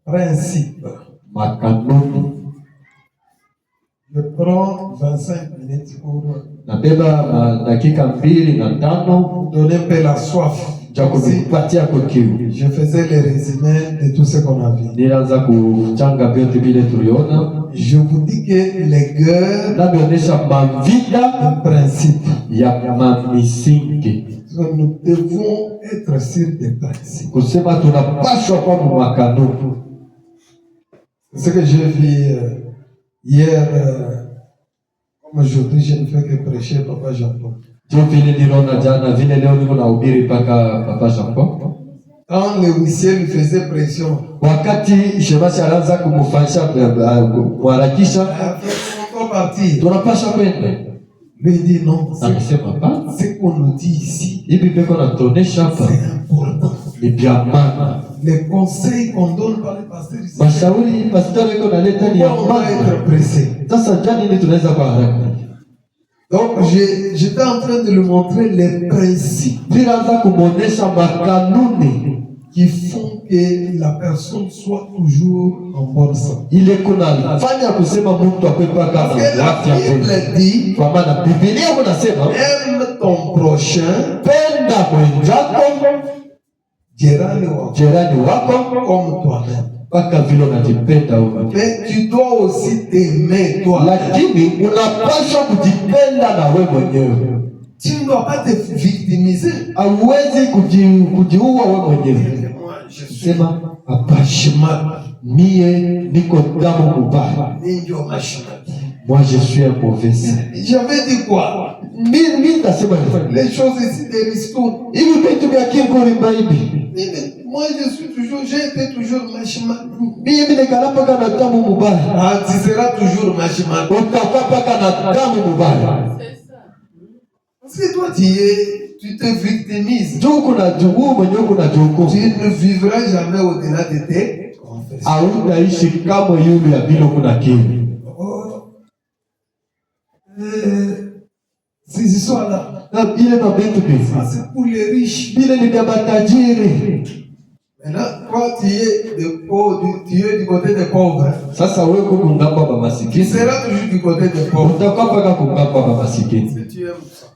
Principe. Makanuni. Je prends 25 minutes pour Nabeba dakika 2 na 5 donner un peu la soif. kupatia kwa kiu. Je faisais le résumé de tout ce qu'on a vu. Nilianza kuchanga vyote vile tuliona. Je vous dis que les guerres nabionyesha mavida un principe. Ya mamisingi. Nous devons être sur des principes. Kusema tunapaswa kwa makanuni. Ce que j'ai vu hier, comme aujourd'hui, je ne fais que prêcher Papa Jean-Paul. Vile niliona jana, vile leo niko nahubiri paka Papa Jean-Paul. Quand le huissier lui faisait pression, wakati shemasi alianza kumfanyisha kuharakisha, tunapaswa kwenda. Lui dit non, ce qu'on nous dit ici, c'est important. Ni vya maana. Les conseils qu'on donne par les pasteurs ici, mashauri pastori iko naleta ni ya maana. Sasa jani ni tunaweza kwa haraka. Donc j'étais en train de lui montrer les principes qui font que la personne soit toujours en bonne santé. Parce que la Bible dit, aime ton prochain, jirani wako comme toi-même. Mais tu dois aussi t'aimer toi. Tu ne dois pas te victimiser. Moi, je suis moi, je suis un mauvais. J'avais dit quoi? Les choses ici des ristournes. Moi, j'ai été toujours machima. Ah, tu seras toujours machima. Si toi tu te victimises, tu ne vivras jamais au-delà de tes confessions. Ces histoires-là, c'est pour les riches. Maintenant, toi, tu es du côté des pauvres. Tu seras toujours du côté des pauvres. Si tu aimes ça.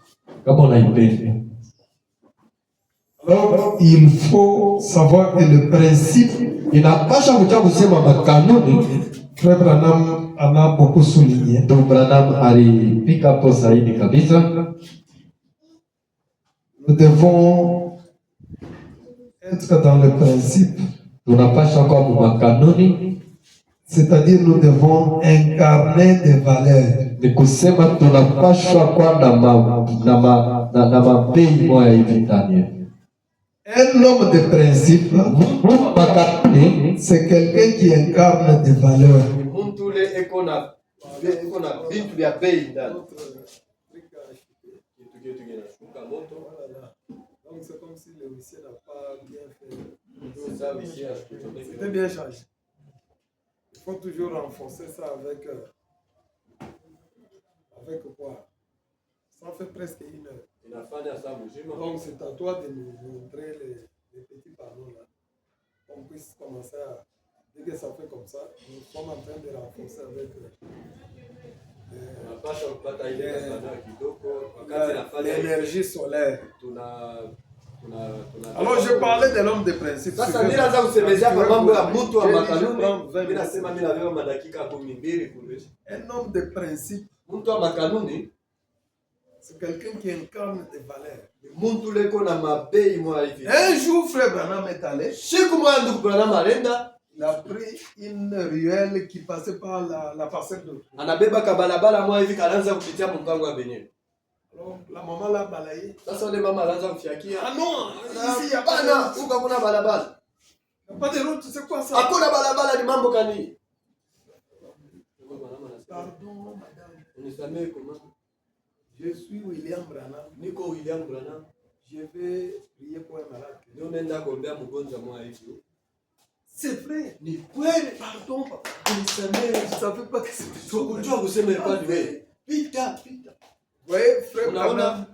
Alors, il faut savoir que le principe, Frère Branham en a beaucoup souligné. Donc Branham alipika hapo zaidi kabisa. Nous devons être dans le principe. Tunapaswa kwa makanuni, c'est-à-dire nous devons incarner des valeurs. Ni kusema tunapaswa kwa na mapei moya hivi ndani. Un homme de principe, c'est quelqu'un qui incarne des valeurs. Donc c'est comme si le huissier n'a pas bien fait. C'était bien changé. Il faut toujours renforcer ça avec quoi? Ça fait presque 1 heure. Donc c'est à toi de nous montrer les petits panneaux là. On puisse commencer à... Dès que ça fait comme ça, nous sommes en train de renforcer avec l'énergie solaire. Alors je parlais de l'homme de principe. Un homme de principe, c'est quelqu'un qui incarne des valeurs. Un jour, Frère Branham est allé. Il a pris une ruelle qui passait par la parcelle de l'autre. Alors la maman l'a balayé. Ah non, ici il n'y a pas de route. Il n'y a pas de route, c'est quoi ça? Pardon, madame. Je suis William Branham. Je vais prier pour un malade. C'est vrai. Pardon, papa. Je ne savais pas que c'était toi. Oui, frère Branham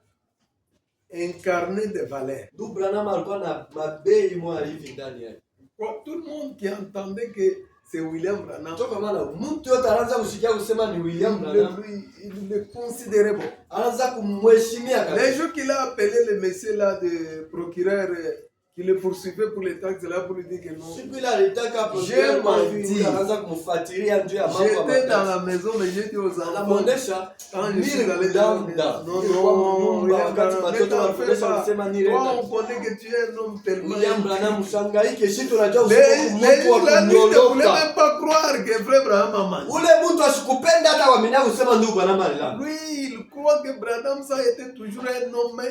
incarner des valeurs. Tout le monde qui entendait que c'est William Branham. Il le considérait bon. Les jours qu'il a appelé le monsieur là, de procureur, qui le poursuivait pour les taxes là, pour lui dire que non. J'ai menti. J'étais dans la maison, mais j'ai dit aux enfants. Quand je suis allé dans la maison, non, on connaît que tu es un homme tellement. Les gens là ne voulaient même pas croire que frère Branham a menti. Lui, il croit que Branham ça était toujours un homme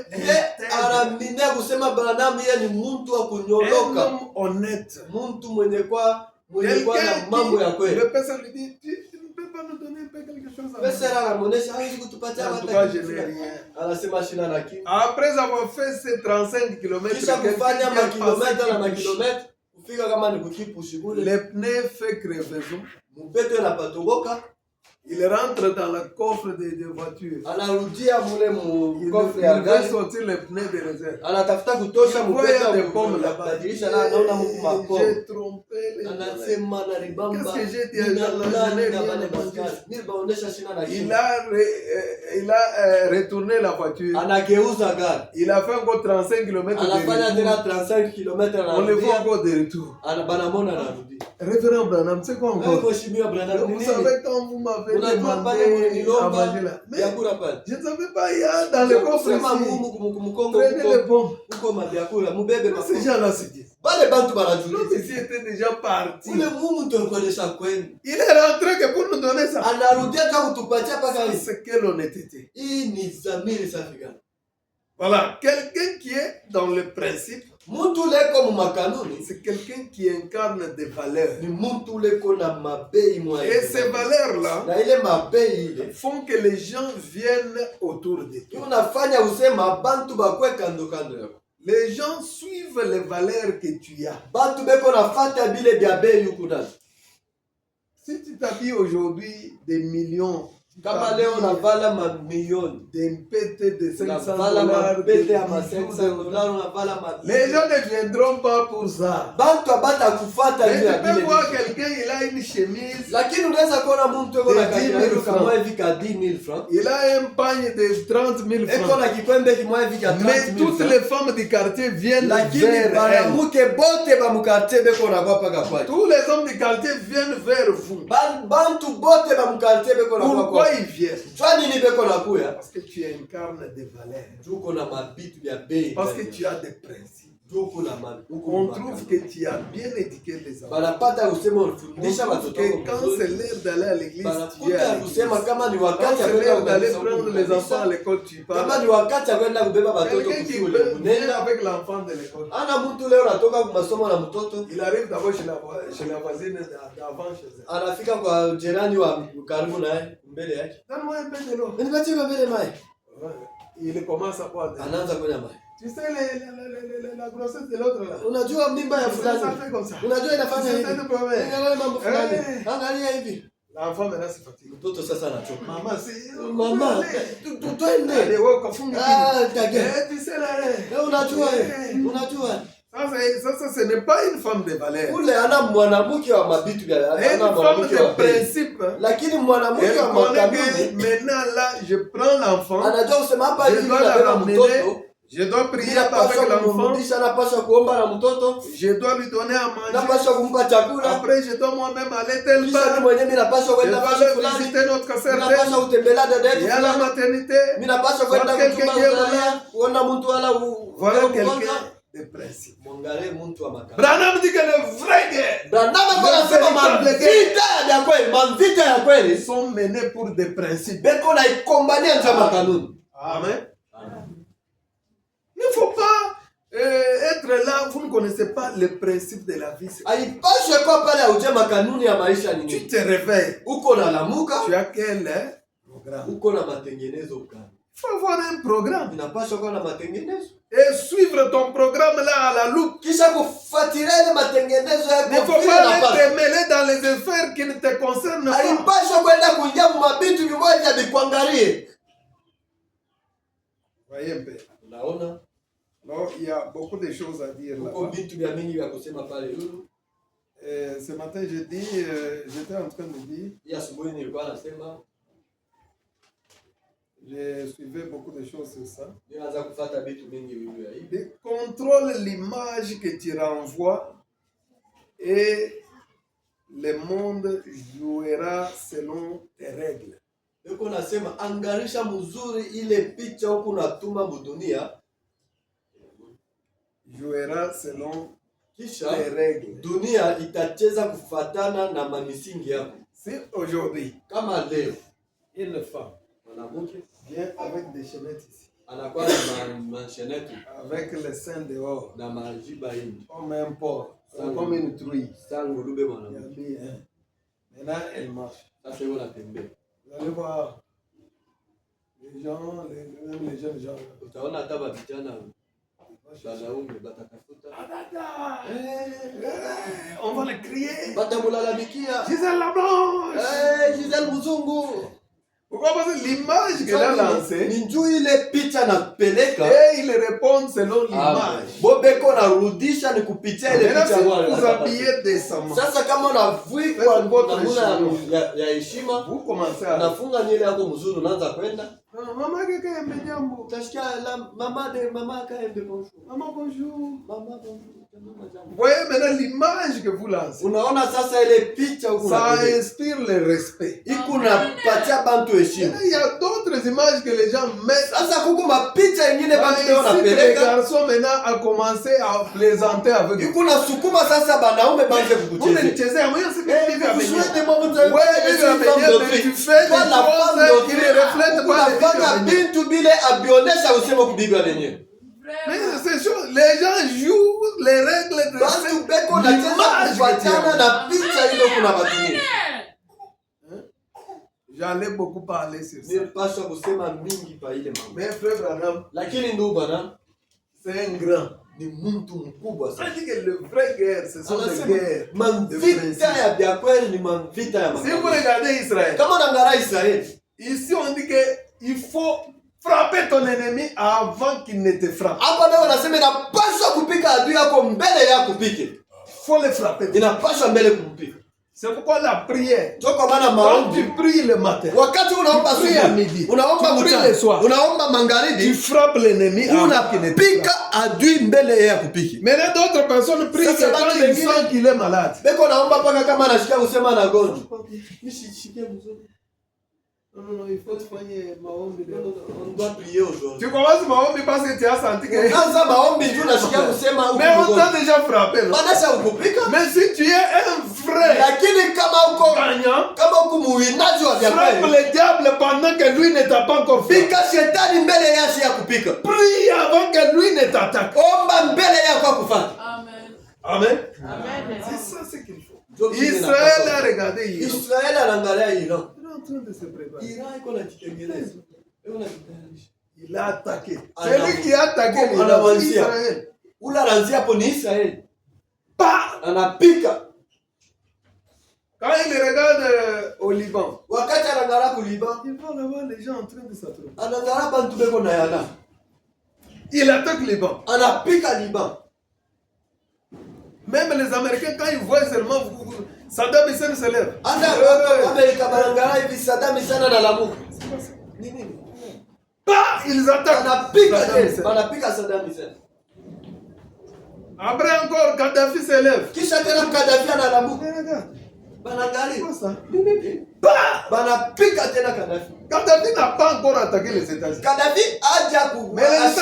honnête. Le personne lui dit, tu ne peux pas nous donner un peu quelque chose à manger. En tout cas, je n'ai rien. Après avoir fait ces 35 km, les pneus fait crevaison. Il rentre dans le coffre de voiture. Il veut sortir les pneus de réserve. Il voit des pommes là-bas. J'ai trompé les gens. Qu'est-ce que j'ai dit? Il a retourné la voiture. Il a fait encore 35 km de retour. On le voit encore de retour. Révérend Branham, c'est quoi encore? Vous savez quand vous m'avez demandé à manger là. Mais je ne savais pas, il y a dans le coffre ici. Prenez les pommes. Ces gens-là se disent. L'autre ici était déjà parti. Il est rentré que pour nous donner ça. C'est quelle honnêteté. Voilà, quelqu'un qui est dans le principe. C'est quelqu'un qui incarne des valeurs. Et ces valeurs-là font que les gens viennent autour de toi. Les gens suivent les valeurs que tu as. Si tu t'habilles aujourd'hui des millions, des pétés de $500, les gens ne viendront pas pour ça. Mais tu peux voir quelqu'un, il a une chemise de 10 000 francs. Il a un pagne de 30 000 francs. Mais toutes les femmes du quartier viennent vers elle. Tous les hommes du quartier viennent vers vous. Pourquoi ils viennent? Parce que tu incarnes des valeurs. Parce que tu as des principes. On trouve que tu as bien éduqué les enfants. On trouve que quand c'est l'heure d'aller à l'église, tu es à l'église. Quand c'est l'heure d'aller prendre les enfants à l'école, tu parles. Quelqu'un qui vient avec l'enfant de l'école. Il arrive d'abord chez la voisine d'avant chez elle. Donne-moi un peu de l'eau. Il commence à boire. Tu sais la grossesse de l'autre là. Ça fait comme ça. L'enfant maintenant se fatigue. Maman, c'est... Maman, tu sais là. Ça, ce n'est pas une femme de valeur. Elle est une femme de principe. Maintenant là, je prends l'enfant. Je dois la ramener. Je dois prier avec l'enfant. Je dois lui donner à manger. Après, je dois moi-même aller tel part. Je dois aller visiter notre sœur. Et à la maternité. Voilà quelqu'un qui est malade. Voilà quelqu'un de principe. Branham dit que le vrai guerre sont menés pour des principes. Amen. Il ne faut pas être là, vous ne connaissez pas les principes de la vie. Tu te réveilles. Tu as quel programme? Il faut avoir un programme. Et suivre ton programme là à la loupe. Il ne faut pas te mêler dans les affaires qui ne te concernent pas. Voyez un peu. Alors, il y a beaucoup de choses à dire là-bas. Ce matin, j'étais en train de dire, j'ai suivi beaucoup de choses sur ça. Contrôle l'image que tu renvoies et le monde jouera selon tes règles. Jouera selon tes règles. Dunia itacheza kufatana na mamisingi yako. Si aujourd'hui, une femme vient avec des chaînettes ici, anakuwa na manchenette avec les seins dehors, na majiba hivi comme un porc, comme une truie. sangu lube mwana. Maintenant, elle marche. Sasa hiyo natembea. Vous allez voir les gens, même les jeunes gens. Utaona hata vijana wanaume batatafuta. On va le crier. Batamlalamikia. Gisèle la blanche. Gisèle Muzungu. Pourquoi? Parce que l'image qu'elle a lancée, Ninjuu ile picha napeleka. et ils répondent selon l'image. Bobeko narudisha ni kupitia ile picha Maintenant, si vous habillez décemment, sasa kama unavuikwa namna ya heshima, vous commencez à... unafunga nywele yako mzuri, unaanza kwenda. Maman Kaembe jambo. Utasikia mama Kaembe bonjour. Maman bonjour. Mama bonjour. Vous voyez maintenant l'image que vous lancez. Unaona sasa ile picha huko ça inspire le respect. Ikuna patia bantu heshima. Il y a d'autres images que les gens mettent. Sasa kuko mapicha nyingine bantu leo Les wanapeleka. garçons maintenant a commencé à plaisanter avec eux. Ikuna sukuma sasa banaume banze kukuchezea. Unanichezea mwenye sipendi Wewe tu fais des choses qui ne reflètent pas les Bana bintu bile abionesha usemo kubibi wenyewe. Mais c'est sûr, les gens jouent les règles de Basi beko na cheza kufuatana na picha ile kuna batumia. J'allais beaucoup parler sur ça. Nilipaswa kusema mingi pa ile mambo. Mais frère Branham, Lakini ndugu bana, c'est un grand. ni mtu mkubwa sana. Ça dit que le vrai guerre, ce sont des guerres. Manvita ya vya kweli ni manvita ya Si vous makabila. regardez Israël, Kama unaangalia Israeli, ici on dit qu'il faut frapper ton ennemi avant qu'il ne te frappe. hapa ndio wanasema inapaswa kupika adui yako mbele ya kupike. Il faut le frapper. Inapaswa mbele kumpika. C'est pourquoi la prière, Ndio kwa maana quand maombi, tu pries le matin, wakati unaomba tu pries à asubuhi, midi, unaomba tu pries mchana, le soir, unaomba tu magharibi, frappes l'ennemi avant qu'il ne te frappe. unapika adui mbele ya kupiki. Maintenant d'autres personnes prient Ça, que c'est quand pas ils les sentent qu'il est malade. Beko naomba paka kama anashikia kusema na gonjwa. Nishikie mzuri. Non, il faut faire maombi. On doit prier aujourd'hui. Tu commences maombi parce que tu as senti que... Kwanza maombi tu nashikia kusema huko. Mais on t'a déjà frappé, non? Badasha ukupika. Mais si tu es un vrai Lakini kama uko gagnant, kama uko muwinaji wa vya frappe kweli, le diable pendant que lui ne t'a pas encore fait. pika shetani mbele yake ya kupika. Prie avant que lui ne t'attaque. Omba mbele yako akufanye. Amen. Amen. C'est ça ce qu'il faut. Ndio kile Israël inapaswa. a regardé Iran. Israeli anaangalia Iran. Il est en train de se préparer. Iran iko na kitengeneza. Iko na kitengeneza. Il a attaqué. Ah, C'est non. lui qui a attaqué Comme l'Iran. anawanzia. Israël. Ula ranzi hapo ni Israeli. Bah! Anapika. Quand il regarde au Liban, Wakati anaangalia kuliba, il voit là-bas les gens en train de s'attrouper. anaangalia bantu beko na yana. Il attaque le Liban. Anapika Liban. Même les Américains, quand ils voient seulement Saddam Hussein se lève. Hata Amerika banangalia hivi Saddam sana na lamuka. Nini? Bah! Ils attaquent. Anapika Saddam Hussein. banapika Saddam Hussein. Après encore, Kadhafi se lève. Kisha tena Gaddafi analamuka. Mais regarde, Banangalia. c'est quoi ça? Bah! Banapika tena Gaddafi. Kadhafi n'a pas encore attaqué les États-Unis. Gaddafi aja ku. Mais les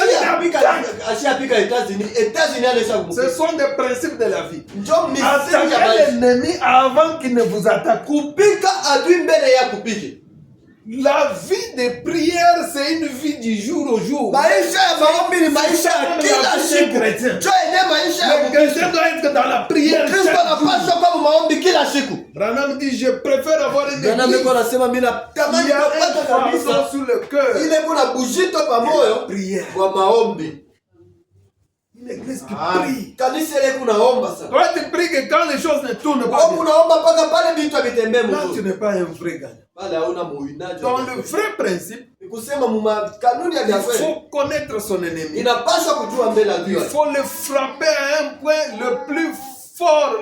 Asiyapika États-Unis. États-Unis anaisha Ce kumupika. sont des principes de la vie. Njoo misingi ya Attaquez maisha. l'ennemi avant qu'il ne vous attaque. Kupika adui mbele ya kupike. La vie de prière, c'est une vie du jour au jour. Maisha ya maombi ni maisha ya kila siku. Njoo ene maisha ya Le chrétien doit être dans la prière. Kristo chaque jour. anapaswa kwa maombi kila siku. Branham dit, je préfère avoir une Bwana église. meko anasema mimi Il natamani y a kupata un fardeau kabisa sous le cœur. ile kuna bujito pa moyo Prière. wa maombi. Une église qui prie. Kanisa ile kunaomba sana. Toi, tu pries que quand les choses ne tournent pas Au bien, kunaomba paka pale vitu havitembee là, tu mzuri. n'es pas un vrai gagnant. Pale hauna muinaji. Dans le vrai principe, Ni kusema muma kanuni ya il vya kweli. faut connaître son ennemi. Inapaswa kujua mbele Il adui. faut le frapper à un point le plus fort,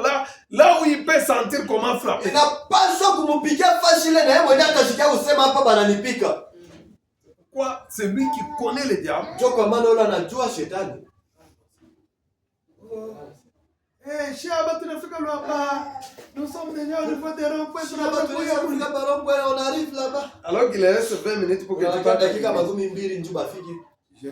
là où il peut sentir comment frapper. Inapaswa kumpigia fashi ile na yeye mwenyewe akasikia usema hapa bananipika. Quoi? C'est lui qui connaît le diable. Ndio kwa maana yule anajua shetani. Shaba tunafika là-bas. Nous sommes déjà au niveau des ronds-points. On arrive là-bas. Alors qu'il reste 20 minutes pour que tu partes. Dakika 2 ndio bafiki.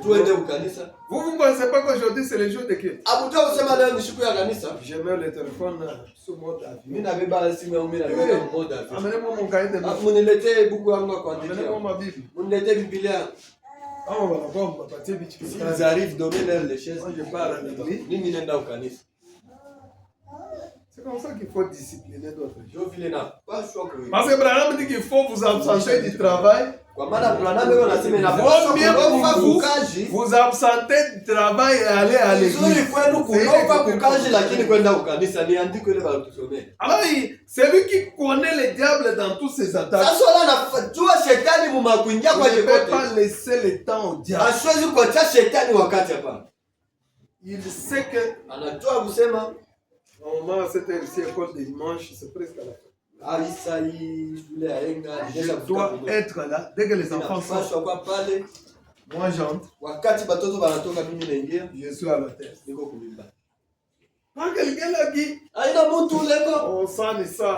Tuende ukanisa. Vous ne pensez pas qu'aujourd'hui c'est le jour de qui? Abuja usema leo ni siku ya kanisa. Je mets le téléphone sur mode avion. Mimi nabeba simu yangu mimi nabeba mode avion. Amenez-moi mon cahier de notes. Muniletee buku yangu ya kuandikia. Amenez-moi ma Bible. Muniletee Biblia. On va voir, on va partir vite. Ils arrivent donner leur les chaises. Moi je pars à l'église. Mimi nenda ukanisa. C'est comme ça qu'il faut discipliner d'autres gens. Jo vile na pas choc. Parce que Branham dit qu'il faut vous absenter du travail. Kwa maana Branham yeye anasema Vaut mieux pour vous absenter du travail et aller à l'église. Nzuri kwenu kuopa kukaji lakini kwenda ukanisa ni andiko ile balitusomea. Alors c'est lui qui connaît le diable dans tous ses attaques. Sasa wala anajua shetani mumakuingia kwa Il ne peut jekote. pas laisser le temps au diable. Asiwezi kuacha shetani wakati hapa. Il sait que Anajua kusema normalement cette heure-ci école de dimanche c'est presque à la fin. Je dois être là dès que les enfants sont. Moi j'entre. Je suis à l'hôtel. Quand quelqu'un l'a dit, on sent ça.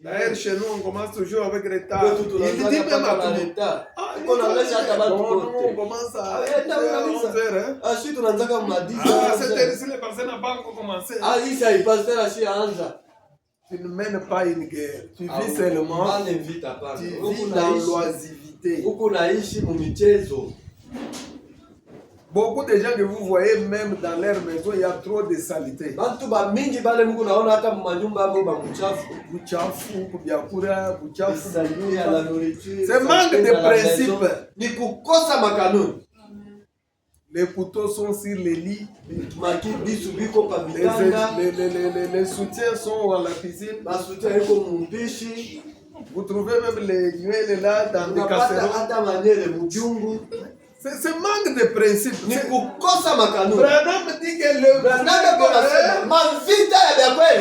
D'ailleurs, chez nous, on commence toujours avec retard. Il dit même à tout le temps. On commence à 11h. Cette heure-ci, les personnes n'ont pas encore commencé. Tu ne mènes pas une guerre. Tu vis seulement. Tu vis dans l'oisivité. Beaucoup de gens que vous voyez, même dans leur maison, il y a trop de saleté. C'est manque de principe. Les couteaux sont sur les lits. Les soutiens sont à la cuisine. Vous trouvez même les huiles là dans des casseroles. C'est manque de principe. Branham dit que le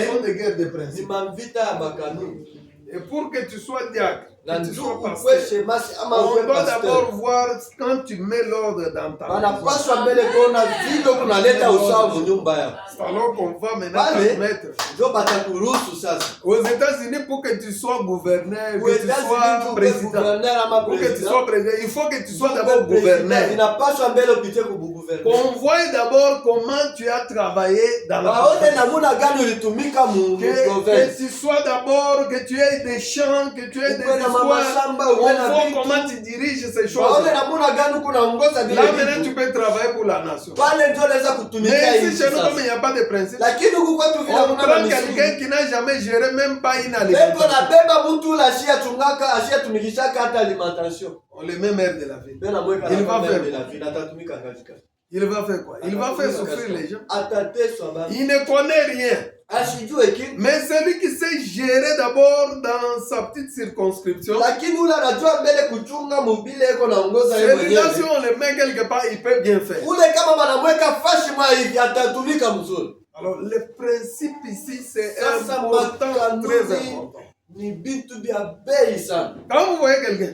sont des guerres de principe. Et pour que tu sois diacre, que tu sois pasteur, on doit d'abord voir quand tu mets l'ordre dans ta maison. Alors qu'on va maintenant te mettre. Aux États-Unis, pour que tu sois gouverneur, que tu sois président, pour que tu sois président, il faut que tu sois d'abord gouverneur. On voit d'abord comment tu as travaillé dans la que tu sois d'abord, que tu aies des champs, que tu aies des histoires. On voit comment tu diriges ces choses. Là maintenant tu peux travailler pour la nation. Mais ici chez nous, comme il n'y a pas de principe, on prend quelqu'un qui n'a jamais géré même pas une alimentation. On le met maire de la ville. Il va faire quoi? Il va faire souffrir les gens. Il ne connaît rien. Mais celui qui sait gérer d'abord dans sa petite circonscription, celui-là si on le met quelque part, il peut bien faire. Alors le principe ici c'est important, très important. Quand vous voyez quelqu'un,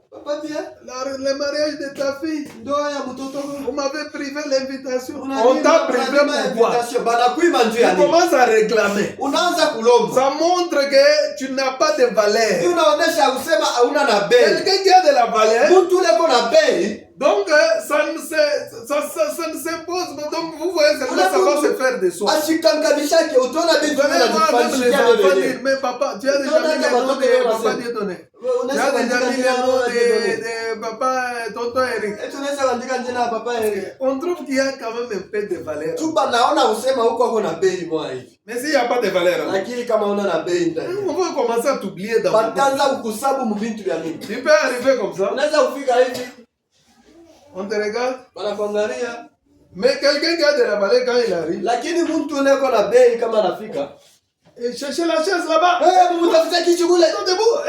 Papa Pierre, le mariage de ta fille, vous m'avez privé l'invitation. On t'a privé pourquoi? Tu commences à réclamer. Ça montre que tu n'as pas de valeur. Quelqu'un qui a de la valeur, donc ça ne s'impose. Donc vous voyez, ça va se faire de soi. Mais papa, tu as déjà mis le nom de Papa Dieudonné. Tu as déjà mis le nom de Papa Tonton Eric. On trouve qu'il y a quand même un peu de valeur. Mais s'il n'y a pas de valeur, on va commencer à t'oublier dans le monde. Tu peux arriver comme ça. On te regarde. Mais quelqu'un qui a de la valeur quand il arrive. Et cherchez la chaise là-bas. Debout.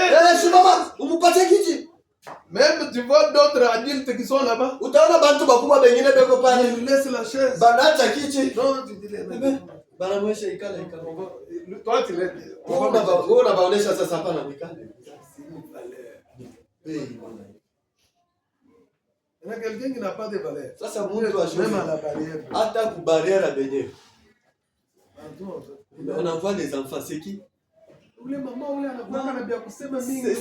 Même tu vois d'autres adultes qui sont là-bas. Utaona bantu bakubwa bengine beko pale. Ils laissent la chaise. Banaacha kiti. Non, tu dis les mecs. Banamwesha ikala. Toi, tu l'as. Wewe unabaonesha sasa hapa na mikala. Il y a quelqu'un qui n'a pas de valeur. Sasa mtu ashoni. Même à la barrière. Hata ku barrière benye. On envoie des enfants, c'est qui?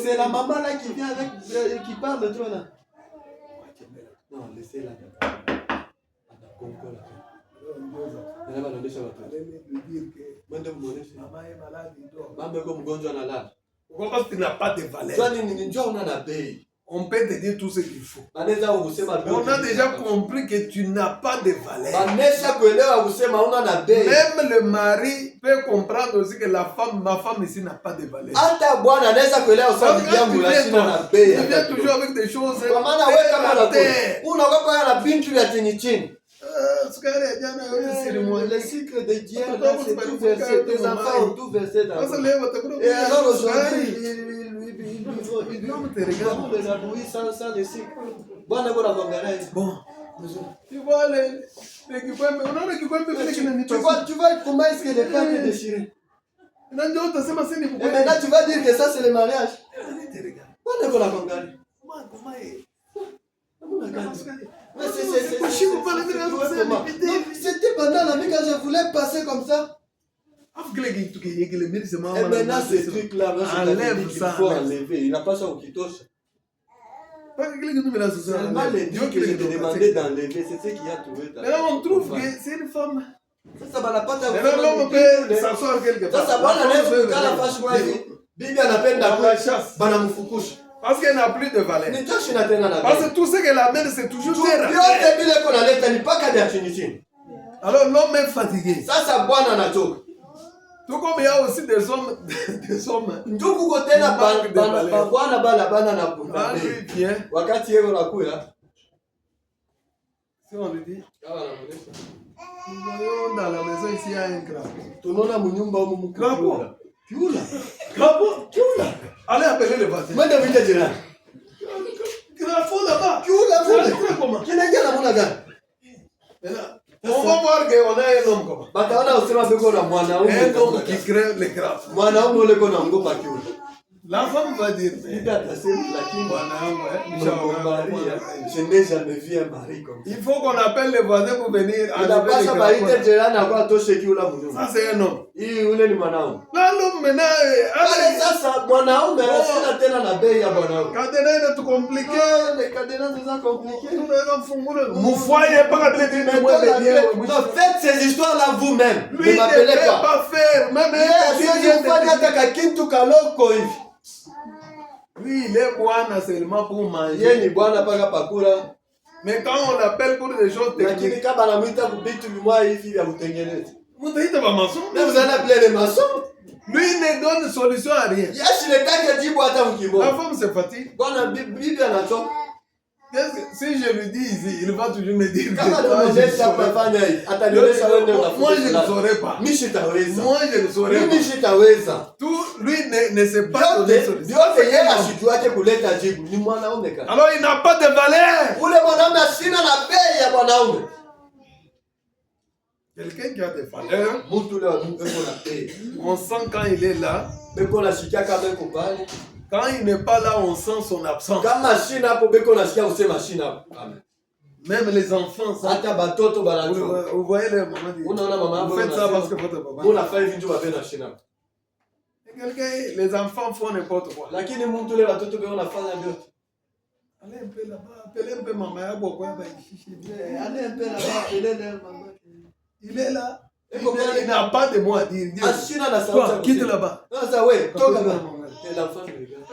C'est la maman là qui vient avec, qui parle toi là. Non, laissez-la. Elle va donner ça. Maman comme mgonjwa analala. Pourquoi tu n'as pas de valeur? Toi ni njoo una na bei. On peut te dire tout ce qu'il faut. On a déjà compris que tu n'as pas de valeur. Même le mari peut comprendre aussi que ma femme ici n'a pas de valeur. Il vient toujours avec des choses. Le cycle de Dieu, c'est tout versé. Tes enfants ont tout versé dans le. Et alors aujourd'hui, Non, te regarde. Bon, tu vois tu vois comment est-ce que les pâtes est déchiré. Et maintenant tu vas dire que ça c'est le mariage. C'était pendant la nuit quand je voulais passer comme ça. Et maintenant ce truc-là, il faut enlever. Il n'a pas ça au kitosha. Seulement les dieux que je t'ai demandé d'enlever, c'est ce qu'il y a trouvé. Là on trouve que c'est une femme. Ça va la pâte à vous. L'homme peut s'asseoir quelque part. Ça va la lèvre quand la fâche moi dit. Bibi anapenda chasse. Banamfukusha. Parce qu'elle n'a plus de valeur. Parce que tout ce qu'elle amène, c'est toujours terre. Alors l'homme est fatigué. Tout comme il y a aussi des hommes. Si on lui dit. Nous voyons dans la maison ici, il y a un crapaud. Crapaud. Crapaud. Allez appeler le voisin. Crapaud là-bas. Comment? On va voir qu'on a un homme comme un homme qui crée les crapauds. La femme va dire, je n'ai jamais vu un mari comme ça. Il faut qu'on appelle les voisins pour venir. Ça c'est un homme. Là l'homme maintenant, cadenas est tout compliqué. Faites ces histoires là vous-même. Ne m'appelez pas faire. Même lui, il est Bwana seulement pour manger. Mais quand on l'appelle pour des choses techniques, vous allez appeler les maçons. Lui ne donne solution à rien. La femme se fatigue. Si je lui dis ici, il va toujours me dire que moi je ne saurais pas. Moi je ne saurais pas. Tout lui ne sait pas donner solution. Alors il n'a pas de valeur. Quelqu'un qui a des valeurs, on sent quand il est là. Quand il n'est pas là, on sent son absence. Même les enfants, vous voyez les mamans, vous faites ça parce que votre papa. Les enfants font n'importe quoi. Allez un peu là-bas, appelez un peu maman. Allez un peu là-bas, appelez-le maman. Il est là. Il n'a pas de mots à dire. Toi, quitte là-bas. L'enfant me regarde.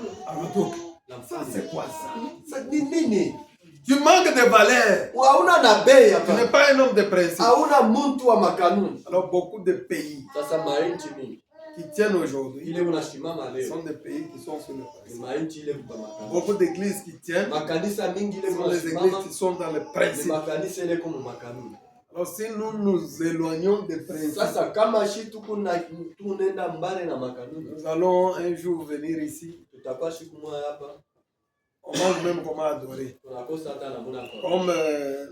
Ça c'est quoi ça? Tu manques de valeur. Tu n'es pas un homme de principe. Alors beaucoup de pays qui tiennent aujourd'hui sont des pays qui sont sur le principe. Beaucoup d'églises qui tiennent sont des églises qui sont dans le principe. Alors si nous nous éloignons des principes, nous allons un jour venir ici. On mange même comment adorer. Comme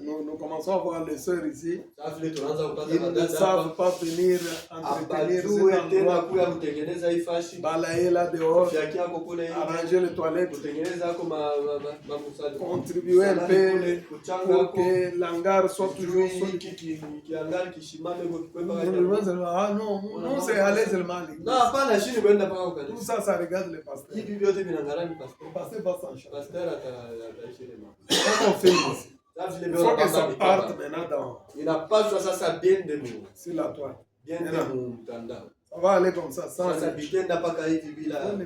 nous commençons à voir les sœurs ici, ils ne savent pas venir entretenir cet endroit, balayer là dehors, arranger les toilettes, contribuer un peu pour que l'hangar soit toujours ah non, non c'est aller seulement à l'église. Tout ça, ça regarde les pasteurs. Le pasteur va s'en charger. On fait ici. Il faut que ça parte maintenant sur la toile. Ça va aller comme ça, sans les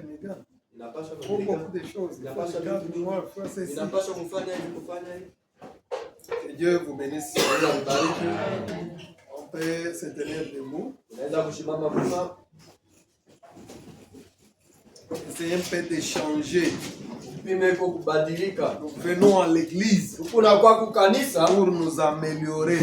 migrants. Il faut beaucoup de choses. Il faut regarder moi, faire ceci. Que Dieu vous bénisse. On peut se tenir debout. Essayez un peu d'échanger. Nous venons à l'église pour nous améliorer.